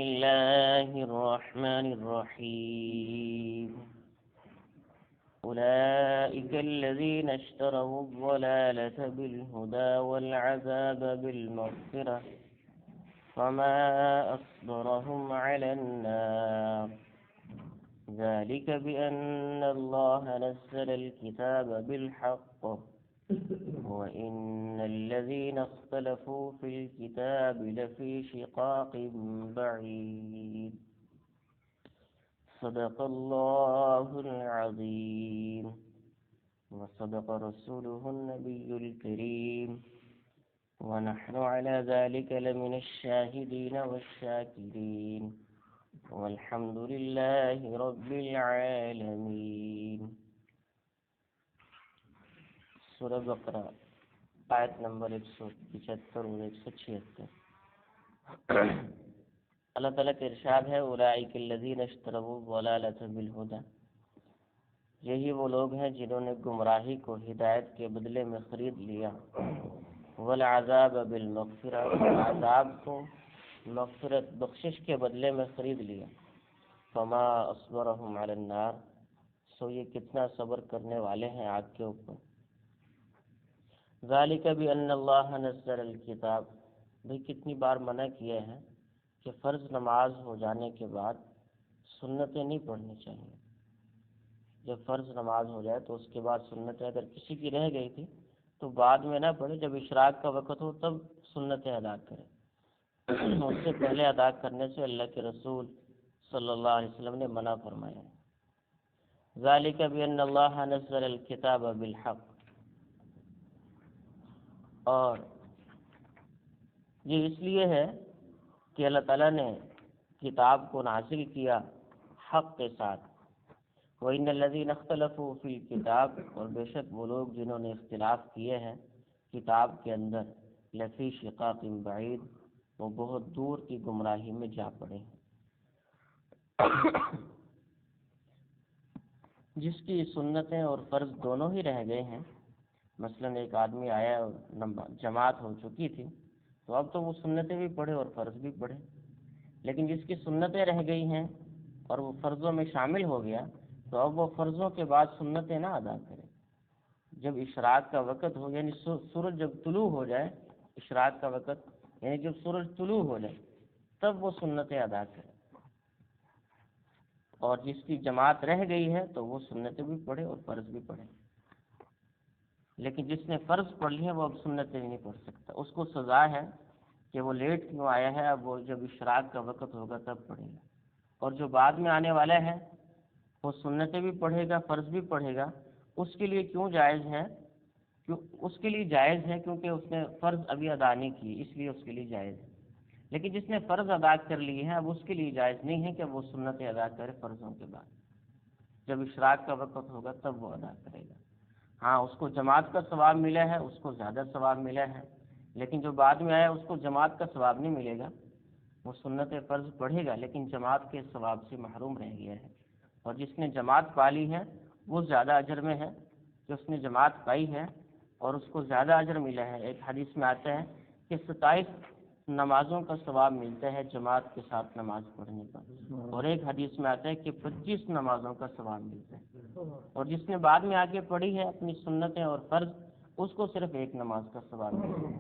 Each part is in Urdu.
الله الرحمن الرحيم أولئك الذين اشتروا الضلالة بالهدى والعذاب بالمغفرة فما أصبرهم على النار ذلك بأن الله نزل الكتاب بالحق وإن الذين اختلفوا في الكتاب لفي شقاق بعيد صدق الله العظيم وصدق رسوله النبي الكريم ونحن على ذلك لمن الشاهدين والشاكرين والحمد لله رب العالمين۔ سورہ بقرہ آیت نمبر 175 اور 176۔ اللہ تعالیٰ کا ارشاد ہے اولئک الذین اشتروا الضلالۃ بالہدی، یہی وہ لوگ ہیں جنہوں نے گمراہی کو ہدایت کے بدلے میں خرید لیا، والعذاب بالمغفرہ، عذاب کو مغفرت بخشش کے بدلے میں خرید لیا، فما اصبرهم علی النار، سو یہ کتنا صبر کرنے والے ہیں آگ کے اوپر۔ ذالک بأن اللہ نزل الکتاب، بھئی کتنی بار منع کیے ہیں کہ فرض نماز ہو جانے کے بعد سنتیں نہیں پڑھنی چاہیے۔ جب فرض نماز ہو جائے تو اس کے بعد سنتیں اگر کسی کی رہ گئی تھی تو بعد میں نہ پڑھے، جب اشراق کا وقت ہو تب سنتیں ادا کرے۔ اس سے پہلے ادا کرنے سے اللہ کے رسول صلی اللہ علیہ وسلم نے منع فرمایا۔ ذالک بأن اللہ نزل الکتاب بالحق، اور یہ اس لیے ہے کہ اللہ تعالیٰ نے کتاب کو نازل کیا حق کے ساتھ۔ وَإِنَّ الَّذِينَ اخْتَلَفُوا فِي الْكِتَابِ، اور بے شک وہ لوگ جنہوں نے اختلاف کیے ہیں کتاب کے اندر، لَفِي شِقَاقٍ بَعِيدٍ، وہ بہت دور کی گمراہی میں جا پڑے ہیں۔ جس کی سنتیں اور فرض دونوں ہی رہ گئے ہیں، مثلا ایک آدمی آیا اور جماعت ہو چکی تھی تو اب تو وہ سنتیں بھی پڑھے اور فرض بھی پڑھے، لیکن جس کی سنتیں رہ گئی ہیں اور وہ فرضوں میں شامل ہو گیا تو اب وہ فرضوں کے بعد سنتیں نہ ادا کرے۔ جب اشراق کا وقت ہو، یعنی سورج جب طلوع ہو جائے، اشراق کا وقت یعنی جب سورج طلوع ہو جائے تب وہ سنتیں ادا کرے، اور جس کی جماعت رہ گئی ہے تو وہ سنتیں بھی پڑھے اور فرض بھی پڑھے۔ لیکن جس نے فرض پڑھ لی ہے وہ اب سنتیں نہیں پڑھ سکتا، اس کو سزا ہے کہ وہ لیٹ کیوں آیا ہے، اب وہ جب اشراق کا وقت ہوگا تب پڑھے گا۔ اور جو بعد میں آنے والا ہے وہ سنتیں بھی پڑھے گا فرض بھی پڑھے گا، اس کے لیے کیوں جائز ہے؟ اس کے لیے جائز ہے کیونکہ اس نے فرض ابھی ادا نہیں کی، اس لیے اس کے لیے جائز ہے۔ لیکن جس نے فرض ادا کر لی ہے اب اس کے لیے جائز نہیں ہے کہ وہ سنتیں ادا کرے فرضوں کے بعد، جب اشراق کا وقت ہوگا تب وہ ادا کرے گا۔ ہاں اس کو جماعت کا ثواب ملا ہے، اس کو زیادہ ثواب ملا ہے، لیکن جو بعد میں آیا اس کو جماعت کا ثواب نہیں ملے گا، وہ سنت فرض پڑھے گا لیکن جماعت کے ثواب سے محروم رہ گیا ہے۔ اور جس نے جماعت پالی ہے وہ زیادہ اجر میں ہے کہ اس نے جماعت پائی ہے اور اس کو زیادہ اجر ملا ہے۔ ایک حدیث میں آتا ہے کہ 27 نمازوں کا ثواب ملتا ہے جماعت کے ساتھ نماز پڑھنے کا، اور ایک حدیث میں آتا ہے کہ 25 نمازوں کا ثواب ملتا ہے۔ اور جس نے بعد میں آگے پڑھی ہے اپنی سنتیں اور فرض، اس کو صرف ایک نماز کا ثواب ملتا ہے۔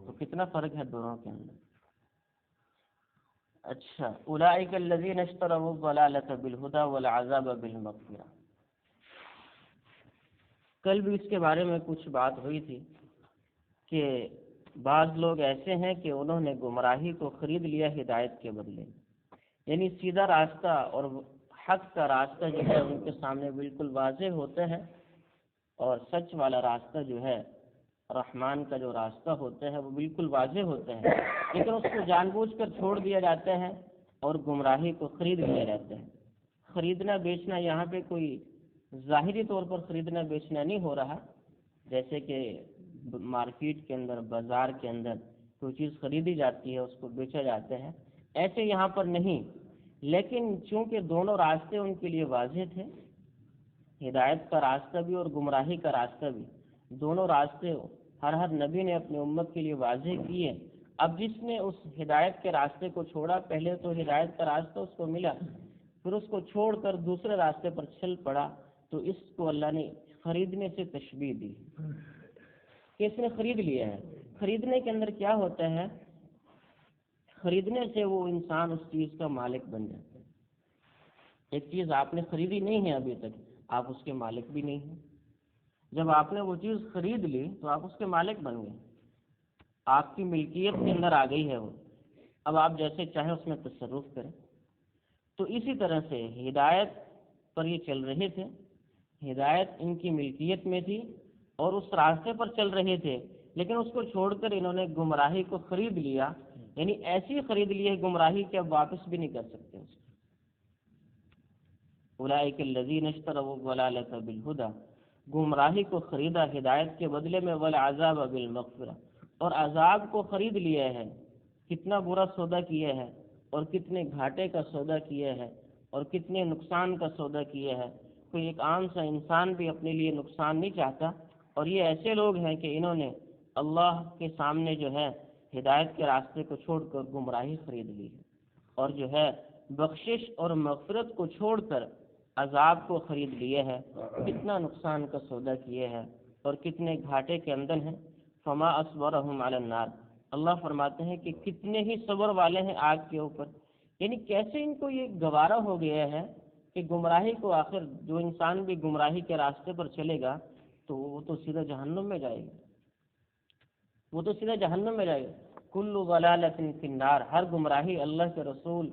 تو کتنا فرق ہے دونوں کے اندر۔ اچھا، اولئک الذین اشتروا الضلالۃ بالہدی والعذاب بالمغفرہ، کل بھی اس کے بارے میں کچھ بات ہوئی تھی کہ بعض لوگ ایسے ہیں کہ انہوں نے گمراہی کو خرید لیا ہدایت کے بدلے، یعنی سیدھا راستہ اور حق کا راستہ جو ہے ان کے سامنے بالکل واضح ہوتا ہے، اور سچ والا راستہ جو ہے رحمان کا جو راستہ ہوتا ہے وہ بالکل واضح ہوتا ہے، لیکن اس کو جان بوجھ کر چھوڑ دیا جاتا ہے اور گمراہی کو خرید لیا جاتا ہے۔ خریدنا بیچنا یہاں پہ کوئی ظاہری طور پر خریدنا بیچنا نہیں ہو رہا، جیسے کہ مارکیٹ کے اندر بازار کے اندر کوئی چیز خریدی جاتی ہے اس کو بیچا جاتا ہے، ایسے یہاں پر نہیں، لیکن چونکہ دونوں راستے ان کے لیے واضح تھے، ہدایت کا راستہ بھی اور گمراہی کا راستہ بھی، دونوں راستے ہر نبی نے اپنی امت کے لیے واضح کیے، اب جس نے اس ہدایت کے راستے کو چھوڑا، پہلے تو ہدایت کا راستہ اس کو ملا، پھر اس کو چھوڑ کر دوسرے راستے پر چل پڑا، تو اس کو اللہ نے خریدنے سے تشبیہ دی کہ اس نے خرید لیا ہے۔ خریدنے کے اندر کیا ہوتا ہے؟ خریدنے سے وہ انسان اس چیز کا مالک بن جاتا ہے۔ ایک چیز آپ نے خریدی نہیں ہے ابھی تک، آپ اس کے مالک بھی نہیں ہیں۔ جب آپ نے وہ چیز خرید لی تو آپ اس کے مالک بن گئے، آپ کی ملکیت کے اندر آ گئی ہے وہ، اب آپ جیسے چاہیں اس میں تصرف کریں۔ تو اسی طرح سے ہدایت پر یہ چل رہے تھے، ہدایت ان کی ملکیت میں تھی اور اس راستے پر چل رہے تھے، لیکن اس کو چھوڑ کر انہوں نے گمراہی کو خرید لیا، یعنی ایسی خرید لی ہے گمراہی کہ اب واپس بھی نہیں کر سکتے اس کو۔ اولئک الذین اشتروا الضلالۃ بالہدی، گمراہی کو خریدا ہدایت کے بدلے میں، والعذاب بالمغفرہ، اور عذاب کو خرید لیا ہے۔ کتنا برا سودا کیا ہے، اور کتنے گھاٹے کا سودا کیا ہے، اور کتنے نقصان کا سودا کیا ہے۔ کوئی ایک عام سا انسان بھی اپنے لیے نقصان نہیں چاہتا، اور یہ ایسے لوگ ہیں کہ انہوں نے اللہ کے سامنے جو ہے ہدایت کے راستے کو چھوڑ کر گمراہی خرید لی ہے، اور جو ہے بخشش اور مغفرت کو چھوڑ کر عذاب کو خرید لیے ہے۔ کتنا نقصان کا سودا کیے ہے اور کتنے گھاٹے کے اندر ہیں۔ فما اصبرهم علی النار، اللہ فرماتے ہیں کہ کتنے ہی صبر والے ہیں آگ کے اوپر، یعنی کیسے ان کو یہ گوارا ہو گیا ہے کہ گمراہی کو، آخر جو انسان بھی گمراہی کے راستے پر چلے گا تو وہ تو سیدھا جہنم میں جائے گا، وہ تو سیدھا جہنم میں جائے گا۔ کل ضلالۃ فی النار، ہر گمراہی اللہ کے رسول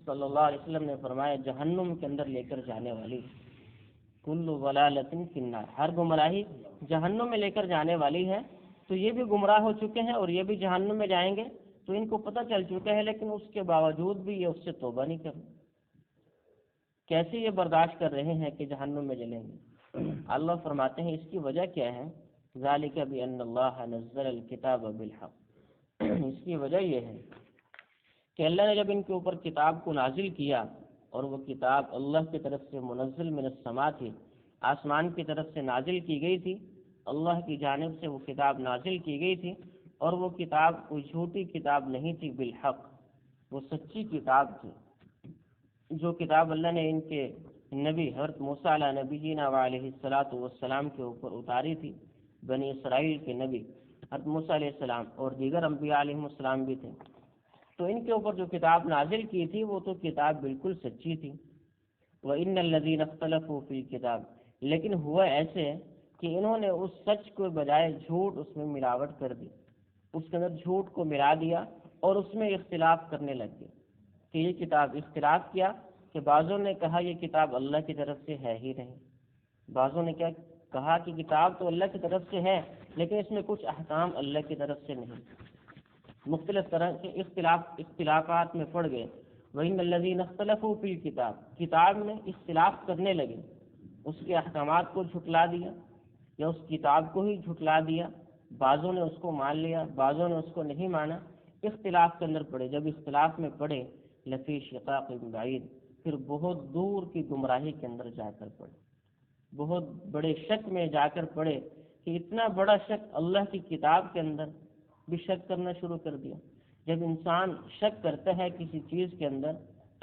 صلی اللہ علیہ وسلم نے فرمایا جہنم کے اندر لے کر جانے والی۔ کل ضلالۃ فی النار، ہر گمراہی جہنم میں لے کر جانے والی ہے۔ تو یہ بھی گمراہ ہو چکے ہیں اور یہ بھی جہنم میں جائیں گے، تو ان کو پتہ چل چکا ہے، لیکن اس کے باوجود بھی یہ اس سے توبہ نہیں کر رہے۔ کیسے یہ برداشت کر رہے ہیں کہ جہنم میں جلیں گے؟ اللہ فرماتے ہیں اس کی وجہ کیا ہے؟ ذالک بأن اللہ نزل الکتاب بالحق، اس کی وجہ یہ ہے کہ اللہ نے جب ان کے اوپر کتاب کو نازل کیا، اور وہ کتاب اللہ کی طرف سے منزل من السماء تھی، آسمان کی طرف سے نازل کی گئی تھی، اللہ کی جانب سے وہ کتاب نازل کی گئی تھی، اور وہ کتاب کوئی جھوٹی کتاب نہیں تھی، بالحق، وہ سچی کتاب تھی۔ جو کتاب اللہ نے ان کے نبی حضرت موسیٰ علیہ نبینا وعلیہ الصلاۃ والسلام کے اوپر اتاری تھی، بنی اسرائیل کے نبی حضرت موسیٰ علیہ السلام اور دیگر انبیاء علیہ السلام بھی تھے، تو ان کے اوپر جو کتاب نازل کی تھی وہ تو کتاب بالکل سچی تھی۔ وَإِنَّ الَّذِينَ اخْتَلَفُوا فِي الْكِتَابِ، لیکن ہوا ایسے کہ انہوں نے اس سچ کو بجائے جھوٹ اس میں ملاوٹ کر دی، اس کے اندر جھوٹ کو ملا دیا اور اس میں اختلاف کرنے لگ گئے کہ یہ کتاب، اختلاف کیا کہ بعضوں نے کہا یہ کتاب اللہ کی طرف سے ہے ہی نہیں، بعضوں نے کیا کہا کہ کتاب تو اللہ کی طرف سے ہے لیکن اس میں کچھ احکام اللہ کی طرف سے نہیں، مختلف طرح کے اختلافات میں پڑ گئے۔ وَإِنَّ الَّذِينَ اخْتَلَفُوا فِي الْكِتَابِ، کتاب میں اختلاف کرنے لگے، اس کے احکامات کو جھٹلا دیا یا اس کتاب کو ہی جھٹلا دیا، بعضوں نے اس کو مان لیا، بعضوں نے اس کو نہیں مانا، اختلاف کے اندر پڑے۔ جب اختلاف میں پڑے لفی شقاق بعید، پھر بہت دور کی گمراہی کے اندر جا کر پڑے، بہت بڑے شک میں جا کر پڑے کہ اتنا بڑا شک اللہ کی کتاب کے اندر بھی شک کرنا شروع کر دیا۔ جب انسان شک کرتا ہے کسی چیز کے اندر،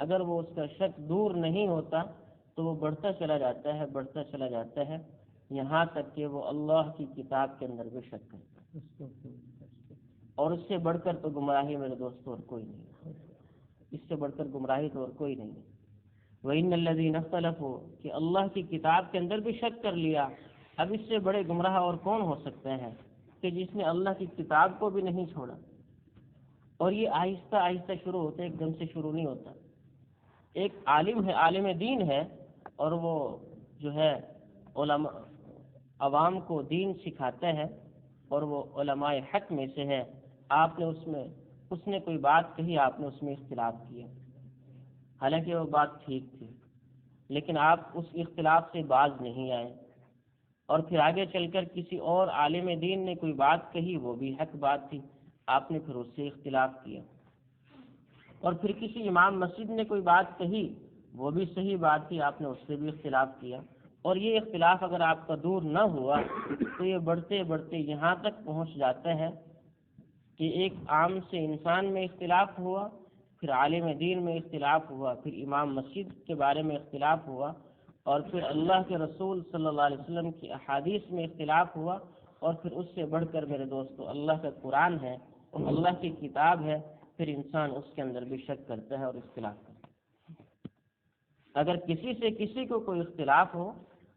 اگر وہ اس کا شک دور نہیں ہوتا تو وہ بڑھتا چلا جاتا ہے، بڑھتا چلا جاتا ہے، یہاں تک کہ وہ اللہ کی کتاب کے اندر بھی شک کرتا ہے، اور اس سے بڑھ کر تو گمراہی میرے دوستو اور کوئی نہیں، اس سے بڑھ کر گمراہی تو اور کوئی نہیں ہے۔ وَإِنَّ الَّذِينَ اخْتَلَفُوا، کہ اللہ کی کتاب کے اندر بھی شک کر لیا، اب اس سے بڑے گمراہ اور کون ہو سکتے ہیں کہ جس نے اللہ کی کتاب کو بھی نہیں چھوڑا۔ اور یہ آہستہ آہستہ شروع ہوتا ہے، ایک دم سے شروع نہیں ہوتا۔ ایک عالم ہے، عالم دین ہے، اور وہ جو ہے علماء عوام کو دین سکھاتا ہے، اور وہ علماء حق میں سے ہے، آپ نے اس نے کوئی بات کہی، آپ نے اس میں اختلاف کیا، حالانکہ وہ بات ٹھیک تھی، لیکن آپ اس اختلاف سے باز نہیں آئے، اور پھر آگے چل کر کسی اور عالم دین نے کوئی بات کہی، وہ بھی حق بات تھی، آپ نے پھر اس سے اختلاف کیا، اور پھر کسی امام مسجد نے کوئی بات کہی، وہ بھی صحیح بات تھی، آپ نے اس سے بھی اختلاف کیا، اور یہ اختلاف اگر آپ کا دور نہ ہوا تو یہ بڑھتے بڑھتے یہاں تک پہنچ جاتا ہے کہ ایک عام سے انسان میں اختلاف ہوا، پھر عالم دین میں اختلاف ہوا، پھر امام مسجد کے بارے میں اختلاف ہوا، اور پھر اللہ کے رسول صلی اللہ علیہ وسلم کی احادیث میں اختلاف ہوا، اور پھر اس سے بڑھ کر میرے دوستو اللہ کا قرآن ہے، اللہ کی کتاب ہے، پھر انسان اس کے اندر بھی شک کرتا ہے اور اختلاف کرتا ہے۔ اگر کسی سے کسی کو کوئی اختلاف ہو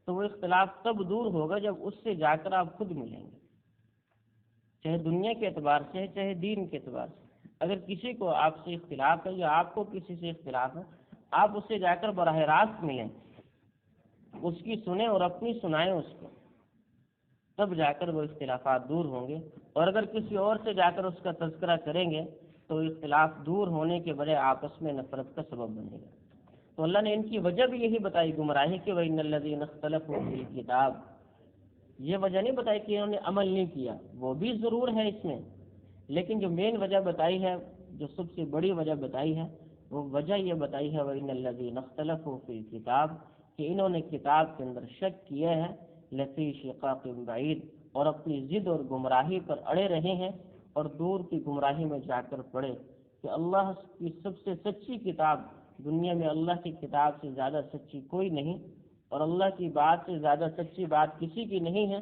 تو وہ اختلاف تب دور ہوگا جب اس سے جا کر آپ خود ملیں گے، چاہے دنیا کے اعتبار سے ہے چاہے دین کے اعتبار سے۔ اگر کسی کو آپ سے اختلاف ہے یا آپ کو کسی سے اختلاف ہے، آپ اس سے جا کر براہ راست ملیں، اس کی سنیں اور اپنی سنائیں اس کو، تب جا کر وہ اختلافات دور ہوں گے۔ اور اگر کسی اور سے جا کر اس کا تذکرہ کریں گے تو اختلاف دور ہونے کے بجائے آپس میں نفرت کا سبب بنے گا۔ تو اللہ نے ان کی وجہ بھی یہی بتائی گمراہی کہ وَإِنَّ الَّذِينَ اخْتَلَفُوا فِي الْكِتَابِ، یہ وجہ نہیں بتائی کہ انہوں نے عمل نہیں کیا، وہ بھی ضرور ہے اس میں، لیکن جو مین وجہ بتائی ہے، جو سب سے بڑی وجہ بتائی ہے، وہ وجہ یہ بتائی ہے وَإِنَّ الَّذِينَ اخْتَلَفُوا فِي الْكِتَابِ، کہ انہوں نے کتاب کے اندر شک کیا ہے، لفی شقاق بعید، اور اپنی ضد اور گمراہی پر اڑے رہے ہیں، اور دور کی گمراہی میں جا کر پڑے کہ اللہ کی سب سے سچی کتاب، دنیا میں اللہ کی کتاب سے زیادہ سچی کوئی نہیں، اور اللہ کی بات سے زیادہ سچی بات کسی کی نہیں ہے۔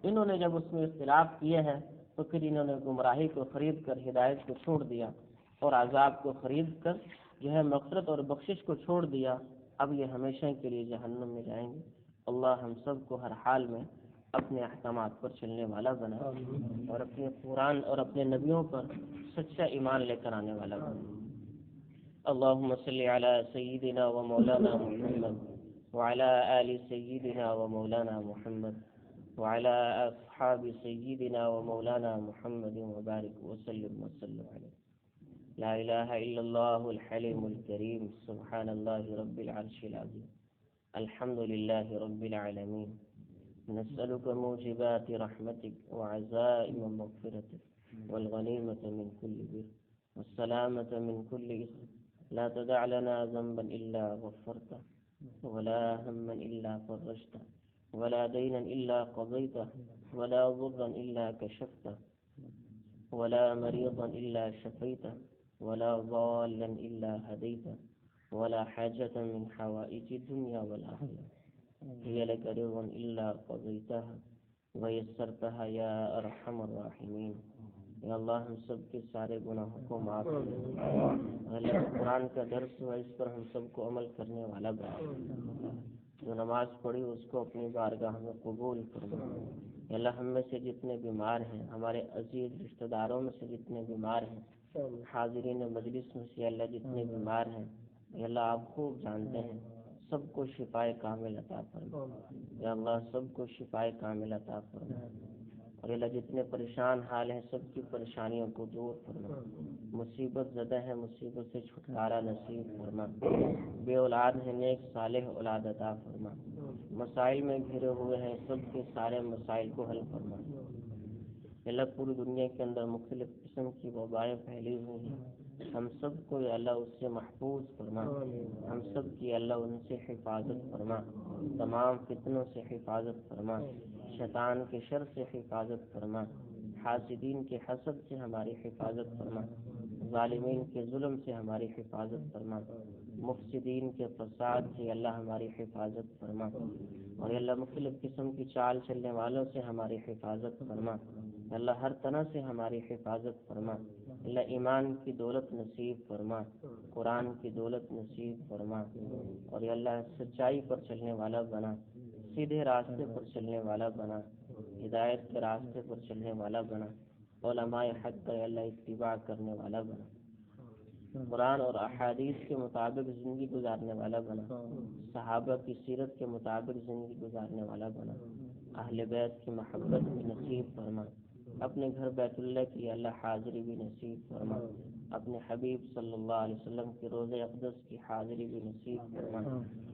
انہوں نے جب اس میں اختلاف کیا ہے تو پھر انہوں نے گمراہی کو خرید کر ہدایت کو چھوڑ دیا، اور عذاب کو خرید کر جو ہے مغفرت اور بخشش کو چھوڑ دیا۔ اب یہ ہمیشہ کے لیے جہنم میں جائیں گے۔ اللہ ہم سب کو ہر حال میں اپنے احکامات پر چلنے والا بنا، اور اپنے قرآن اور اپنے نبیوں پر سچا ایمان لے کر آنے والا بنا۔ اللہم صلی علی سیدنا و مولانا محمد وعلی آل سیدنا و مولانا محمد وعلی اصحاب سیدنا و مولانا محمد وبارک وسلم علیہ۔ لا الہ الا اللہ الحلیم الکریم، سبحان اللہ رب العرش العظیم، الحمد للہ رب العالمین، نسألك موجبات رحمتك وعزائم مغفرتك والغنیمة من كل بر والسلامة من كل إثم، لا تدع لنا ذنبا إلا غفرته ولا هما إلا فرجته ولا دينا إلا قضيته ولا ضرا إلا كشفته ولا مريضا إلا شفيته ولا ضالا إلا هديته ولا حاجة من حوائج الدنيا والآخرة هي لك رضا إلا قضيتها ويسرتها يا أرحم الراحمين۔ یا اللہ ہم سب کے سارے گناہوں کو معاف کر، اللہ قرآن کا درس ہوا اس پر ہم سب کو عمل کرنے والا بنا، جو نماز پڑھی اس کو اپنی بارگاہ میں قبول فرما۔ یا اللہ ہم میں سے جتنے بیمار ہیں، ہمارے عزیز رشتہ داروں میں سے جتنے بیمار ہیں، حاضرین مجلس میں سے اللہ جتنے بیمار ہیں، یا اللہ آپ خوب جانتے ہیں، سب کو شفائے کامل عطا فرما۔ یا اللہ سب کو شفائے کامل عطا فرما، اور اللہ جتنے پریشان حال ہیں سب کی پریشانیوں کو دور فرما، مصیبت زدہ ہے مصیبت سے چھٹکارا نصیب فرما، بے اولاد ہیں نیک صالح اولاد عطا فرما، مسائل میں گھرے ہوئے ہیں سب کے سارے مسائل کو حل فرما۔ اللہ پوری دنیا کے اندر مختلف قسم کی وبائیں پھیلی ہوئی ہیں، ہم سب کو یا اللہ اس سے محفوظ فرما، ہم سب کی اللہ ان سے حفاظت فرما، تمام فتنوں سے حفاظت فرما، شیطان کے شر سے حفاظت فرما، حاسدین کے حسد سے ہماری حفاظت فرما، ظالمین کے ظلم سے ہماری حفاظت فرما، مفسدین کے فساد سے اللہ ہماری حفاظت فرما، اور اللہ مختلف قسم کی چال چلنے والوں سے ہماری حفاظت فرما، اللہ ہر طرح سے ہماری حفاظت فرما، اللہ ایمان کی دولت نصیب فرما، قرآن کی دولت نصیب فرما، اور اللہ سچائی پر چلنے والا بنا، سیدھے راستے پر چلنے والا بنا، ہدایت کے راستے پر چلنے والا بنا، علماء حق کا اللہ اتباع کرنے والا بنا، قرآن اور احادیث کے مطابق زندگی گزارنے والا بنا، صحابہ کی سیرت کے مطابق زندگی گزارنے والا بنا، اہل بیت کی محبت بھی نصیب فرما، اپنے گھر بیت اللہ کی اللہ حاضری بھی نصیب فرما، اپنے حبیب صلی اللہ علیہ وسلم کے روضہ اقدس کی حاضری بھی نصیب فرما،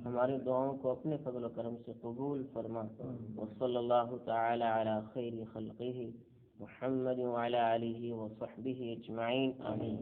ہماری دعاؤں کو اپنے فضل و کرم سے قبول فرما، وصلی اللہ تعالی علی خیر خلقہ محمد وعلی آلہ وصحبہ اجمعین، آمین۔